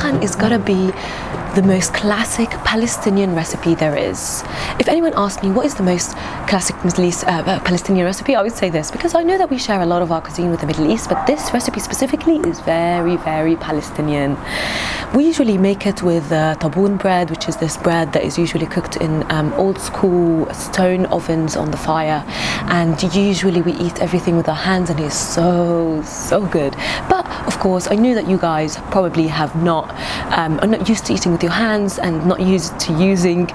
Musakhan is gotta be the most classic Palestinian recipe there is. If anyone asked me what is the most classic Middle East Palestinian recipe, I would say this, because I know that we share a lot of our cuisine with the Middle East, but this recipe specifically is very, very Palestinian. We usually make it with taboon bread, which is this bread that is usually cooked in old school stone ovens on the fire, and usually we eat everything with our hands, and it's so good. But of course, I knew that you guys probably are not used to eating with your hands and not used to using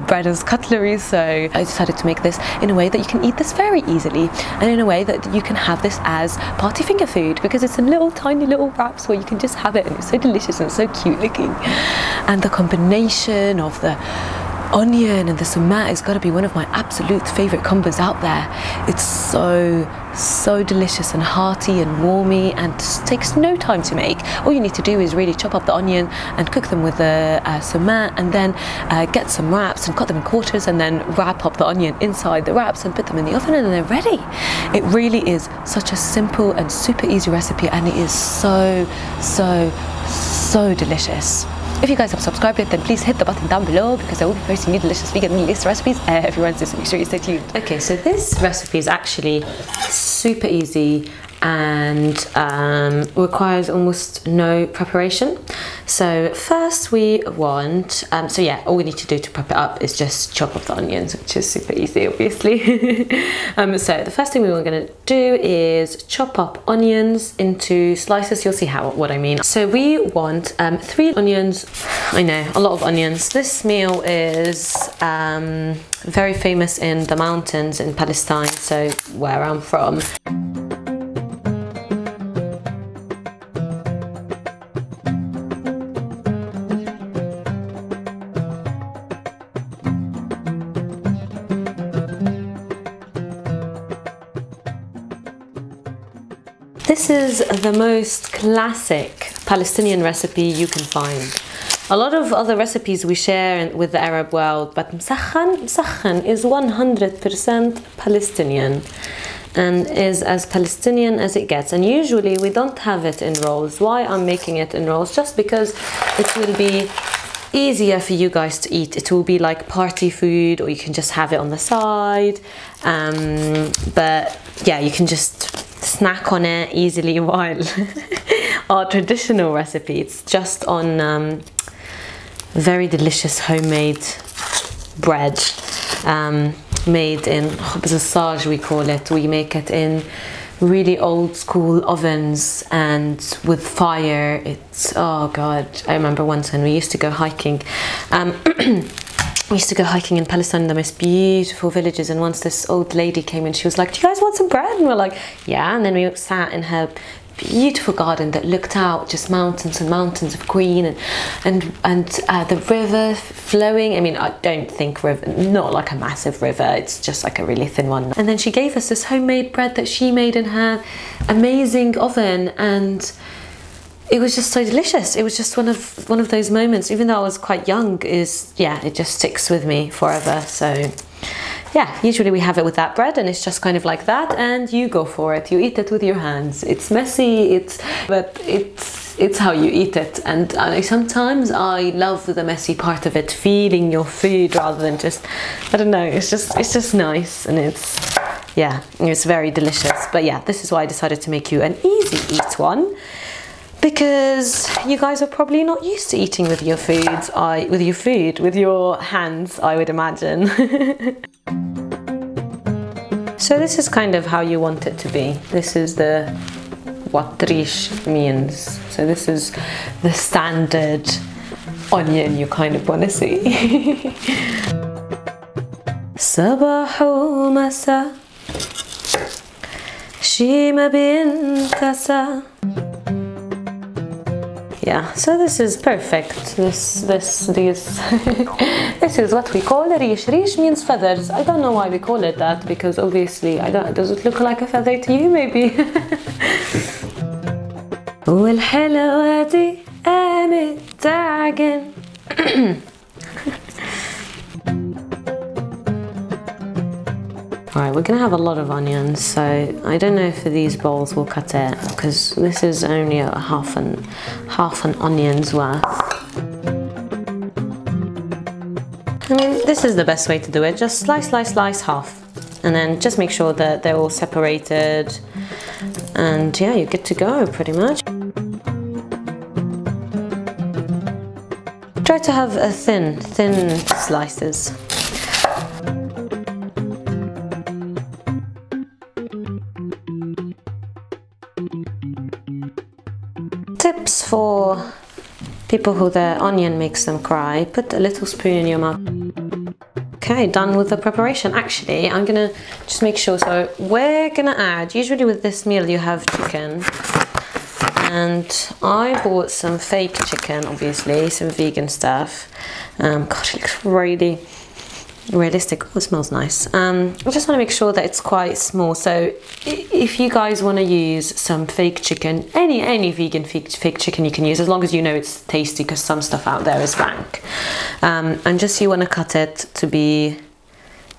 bread as cutlery, so I decided to make this in a way that you can eat this very easily, and in a way that you can have this as party finger food, because it's in little tiny little wraps where you can just have it, and it's so delicious and so cute looking. And the combination of the onion and the sumac has got to be one of my absolute favorite combos out there. It's so delicious and hearty and warmy, and just takes no time to make. All you need to do is really chop up the onion and cook them with the sumac, and then get some wraps and cut them in quarters, and then wrap up the onion inside the wraps and put them in the oven, and then they're ready. It really is such a simple and super easy recipe, and it is so delicious. If you guys have subscribed yet, then please hit the button down below, because I will be posting new delicious vegan Middle East recipes every Wednesday, so make sure you stay tuned. Okay, so this recipe is actually super easy and requires almost no preparation. So first we want, all we need to do to prep it up is just chop up the onions, which is super easy, obviously. So the first thing we were going to do is chop up onions into slices. You'll see what I mean. So we want 3 onions. I know, a lot of onions. This meal is very famous in the mountains in Palestine, so where I'm from. This is the most classic Palestinian recipe you can find. A lot of other recipes we share with the Arab world, but Msakhan is 100% Palestinian and is as Palestinian as it gets. And usually we don't have it in rolls. Why I'm making it in rolls? Just because it will be easier for you guys to eat. It will be like party food, or you can just have it on the side. But yeah, you can just snack on it easily, while our traditional recipe, it's just on very delicious homemade bread, made in khubz we call it. We make it in really old school ovens and with fire. It's, oh god, I remember once when we used to go hiking. We used to go hiking in Palestine, in the most beautiful villages, and once this old lady came in, she was like, "Do you guys want some bread?" And we're like, "Yeah." And then we sat in her beautiful garden that looked out just mountains and mountains of green, and the river flowing. I mean, I don't think river, not like a massive river, it's just like a really thin one. And then she gave us this homemade bread that she made in her amazing oven, and it was just so delicious. It was just one of those moments, even though I was quite young, it just sticks with me forever. So yeah, usually we have it with that bread, and it's just kind of like that, and you go for it. You eat it with your hands. It's messy, but it's how you eat it. And sometimes I love the messy part of it, feeling your food rather than just, I don't know, it's just nice, and it's very delicious. But yeah, this is why I decided to make you an easy eat one, because you guys are probably not used to eating with your foods, with your hands, I would imagine. So this is kind of how you want it to be. This is what rish means. So this is the standard onion you kind of want to see. صباح ومساء شي ما بينتسى. Yeah, so this is perfect. This is what we call a rish. Rish means feathers. I don't know why we call it that, because obviously, does it look like a feather to you? Maybe. والحلوة دي قامت تعجن. Alright, we're gonna have a lot of onions, so I don't know if these bowls will cut it, because this is only a half an onion's worth. I mean, this is the best way to do it. Just slice, slice, slice half. And then just make sure that they're all separated. And yeah, you're good to go, pretty much. Try to have a thin slices. Tips for people who their onion makes them cry: put a little spoon in your mouth. Okay, done with the preparation. Actually, I'm gonna just make sure. So we're gonna add, usually with this meal you have chicken, and I bought some fake chicken, obviously, some vegan stuff. God, it looks really realistic. Oh, it smells nice. I just want to make sure that it's quite small. So if you guys want to use some fake chicken, any vegan fake chicken you can use, as long as you know it's tasty, because some stuff out there is rank. And just you want to cut it to be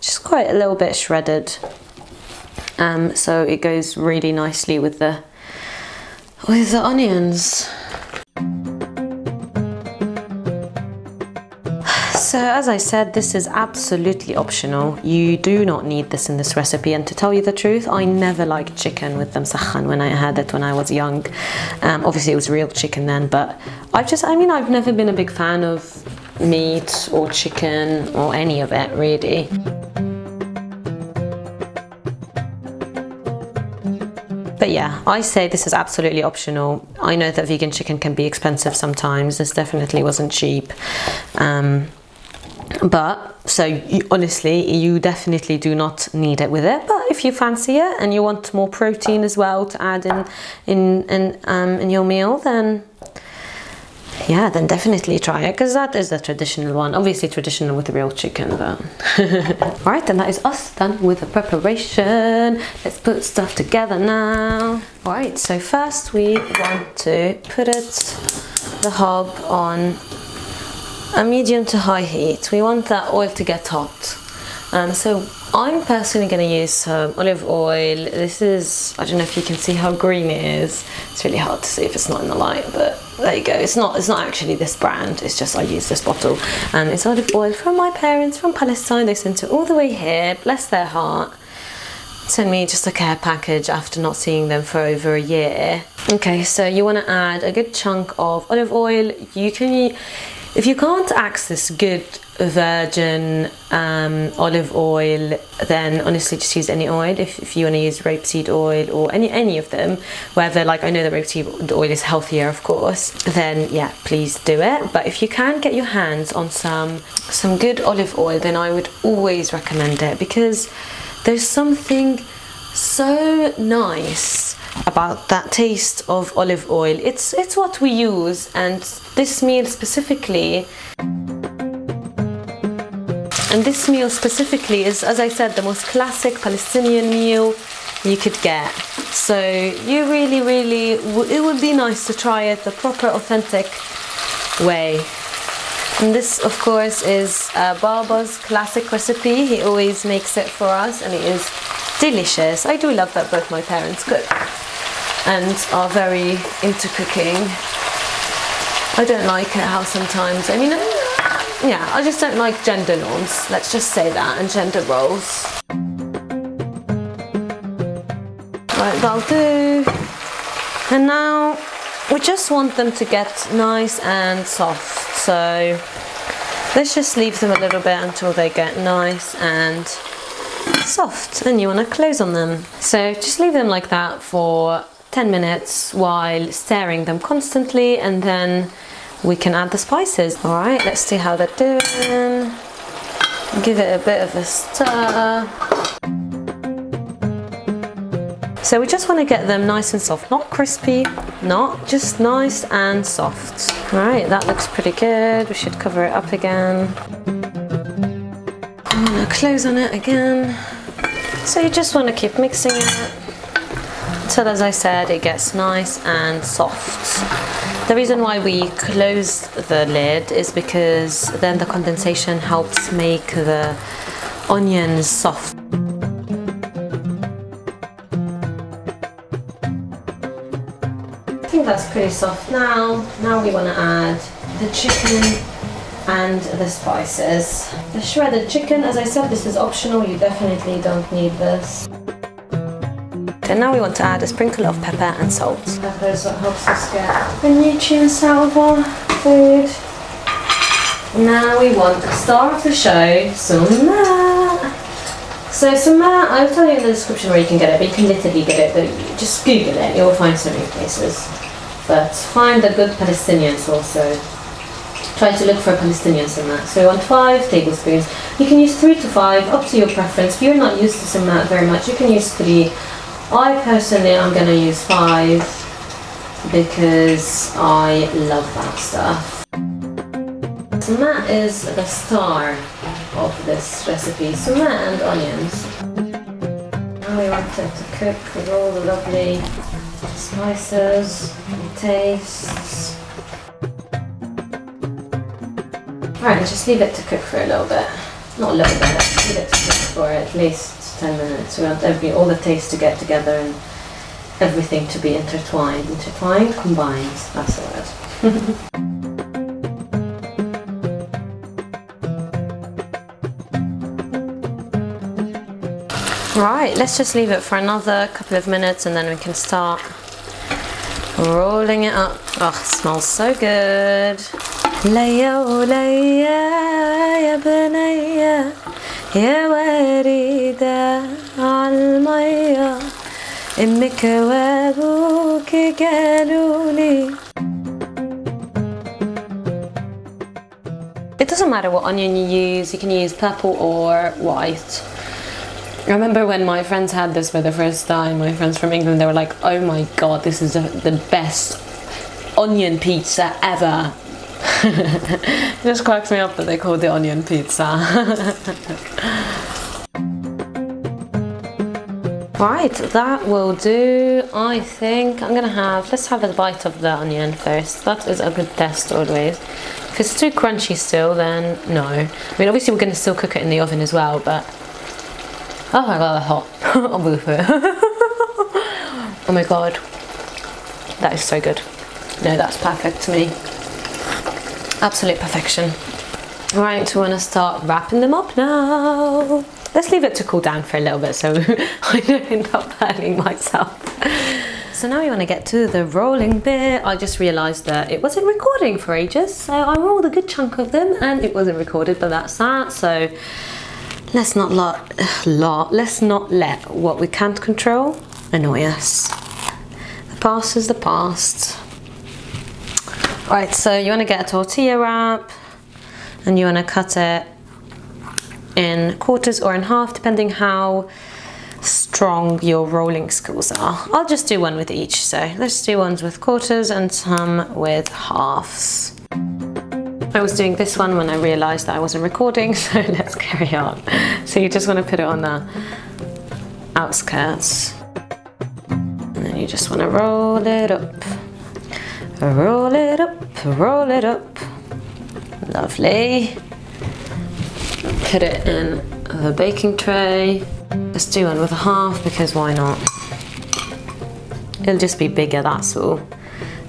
just quite a little bit shredded, so it goes really nicely with the onions. So as I said, this is absolutely optional. You do not need this in this recipe, and to tell you the truth, I never liked chicken with the Msakhan when I had it when I was young. Obviously it was real chicken then, but I've never been a big fan of meat or chicken or any of it really. But yeah, I say this is absolutely optional. I know that vegan chicken can be expensive sometimes. This definitely wasn't cheap. Honestly, you definitely do not need it with it. But if you fancy it and you want more protein as well to add in your meal, then yeah, then definitely try it, because that is the traditional one. Obviously traditional with the real chicken though. Alright, then that is us done with the preparation. Let's put stuff together now. Alright, so first we want to put the hob on a medium to high heat. We want that oil to get hot. So I'm personally going to use some olive oil. This is, I don't know if you can see how green it is. It's really hard to see if it's not in the light, but there you go. It's not actually this brand, it's just I use this bottle. And it's olive oil from my parents from Palestine. They sent it all the way here, bless their heart. Sent me just a care package after not seeing them for over a year. Okay, so you want to add a good chunk of olive oil. If you can't access good virgin olive oil, then honestly just use any oil. If you want to use rapeseed oil or any of them, whether, like, I know that rapeseed oil is healthier of course, then yeah, please do it. But if you can get your hands on some good olive oil, then I would always recommend it, because there's something so nice about that taste of olive oil. It's what we use, and this meal specifically is, as I said, the most classic Palestinian meal you could get. So you really, it would be nice to try it the proper, authentic way. And this, of course, is Baba's classic recipe. He always makes it for us, and it is delicious. I do love that both my parents cook and are very into cooking. I don't like it how sometimes, yeah, I just don't like gender norms, let's just say that, and gender roles. Right, that'll do. And now we just want them to get nice and soft, so let's just leave them a little bit until they get nice and soft. And you want to close on them, so just leave them like that for 10 minutes while stirring them constantly, and then we can add the spices. All right, let's see how they're doing. Give it a bit of a stir. So we just want to get them nice and soft, not crispy, just nice and soft. All right, that looks pretty good. We should cover it up again. I'm gonna close on it again. So you just want to keep mixing it until, as I said, it gets nice and soft. The reason why we close the lid is because then the condensation helps make the onions soft. I think that's pretty soft now. Now we want to add the chicken and the spices. The shredded chicken, as I said, this is optional. You definitely don't need this. And now we want to add a sprinkle of pepper and salt. Pepper is what helps us get the nutrients out of our food. Now we want the star of the show, Sumac. So Sumac, I'll tell you in the description where you can get it, but you can literally get it, but just Google it, you'll find so many places. But find the good Palestinians also. Try to look for a Palestinian Sumac. So we want 5 tablespoons. You can use 3 to 5, up to your preference. If you're not used to Sumac very much, you can use 3. I personally am going to use 5 because I love that stuff. Sumac is the star of this recipe, sumac and onions. Now we want it to cook with all the lovely spices and tastes. Alright, just leave it to cook for a little bit. Not a little bit, leave it to cook for at least 10 minutes. We want all the tastes to get together and everything to be intertwined. Intertwined, combined, that's the word. Right, let's just leave it for another couple of minutes and then we can start rolling it up. Oh, it smells so good. Leia o leia ya bunayya ya warida al maya immik wa abuki qaluli. It doesn't matter what onion you use. You can use purple or white. I remember when my friends had this for the first time, my friends from England, they were like, oh my god, this is the best onion pizza ever. It just cracks me up that they called it onion pizza. Right, that will do. I think I'm gonna let's have a bite of the onion first. That is a good test always. If it's too crunchy still, then no. I mean, obviously we're gonna still cook it in the oven as well, but oh my god, that's hot. I'm with it. Oh my god. That is so good. No, that's perfect to me. Absolute perfection. Right, we want to start wrapping them up now. Let's leave it to cool down for a little bit so I don't end up burning myself. So now we want to get to the rolling bit. I just realised that it wasn't recording for ages. So I rolled a good chunk of them and it wasn't recorded, but that's that. So let's not let what we can't control annoy us. The past is the past. Right, so you want to get a tortilla wrap and you want to cut it in quarters or in half, depending how strong your rolling skills are. I'll just do one with each, so let's do ones with quarters and some with halves. I was doing this one when I realised that I wasn't recording, so let's carry on. So you just want to put it on the outskirts. And then you just want to roll it up. Roll it up, roll it up. Lovely. Put it in the baking tray. Let's do one with a half because why not? It'll just be bigger, that's all.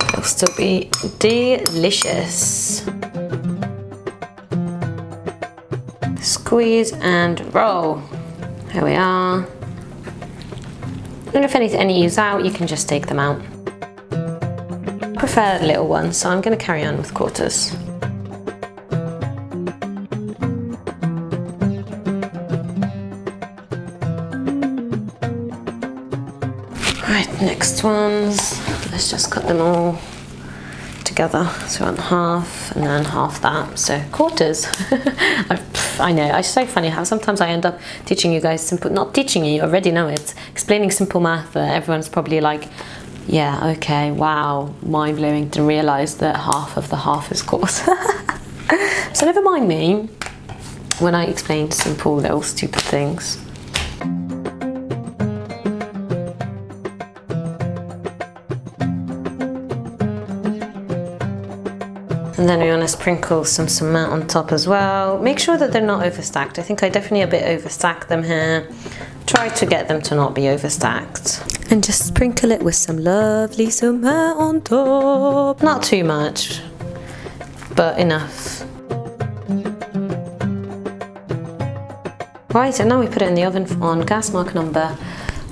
It'll still be delicious. Squeeze and roll. Here we are. And if any use out, you can just take them out. I prefer little ones, so I'm going to carry on with quarters. Right, next ones. Let's just cut them all together. So on half and then half that. So quarters. I know, it's so funny how sometimes I end up teaching you guys simple, not teaching you already know it, explaining simple math that everyone's probably like, yeah, okay, wow, mind-blowing to realise that half of the half is quarter. So never mind me when I explain simple little stupid things. And then we want to sprinkle some cement on top as well. Make sure that they're not overstacked. I think I definitely a bit overstacked them here. try to get them to not be overstacked. And just sprinkle it with some lovely Sumac on top. Not too much, but enough. Right, and now we put it in the oven on gas mark number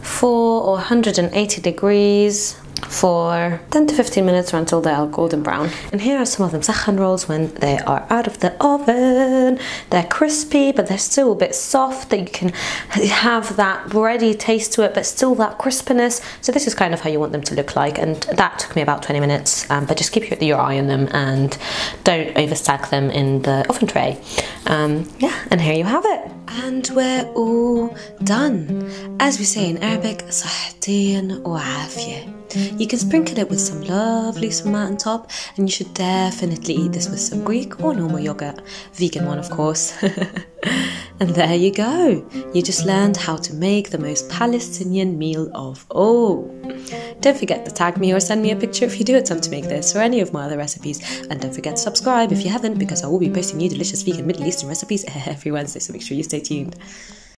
4 or 180 degrees for 10 to 15 minutes or until they are golden brown. And here are some of the Msakhan rolls when they are out of the oven. They're crispy, but they're still a bit soft, that you can have that bready taste to it, but still that crispiness. So this is kind of how you want them to look like, and that took me about 20 minutes, but just keep your eye on them and don't overstack them in the oven tray. Yeah, and here you have it. And we're all done. As we say in Arabic, صحتين وعافية. You can sprinkle it with some lovely Sumac on top, and you should definitely eat this with some Greek or normal yogurt, vegan one of course. And there you go, you just learned how to make the most Palestinian meal of all. Don't forget to tag me or send me a picture if you do attempt to make this or any of my other recipes, and don't forget to subscribe if you haven't, because I will be posting new delicious vegan Middle Eastern recipes every Wednesday, so make sure you stay tuned.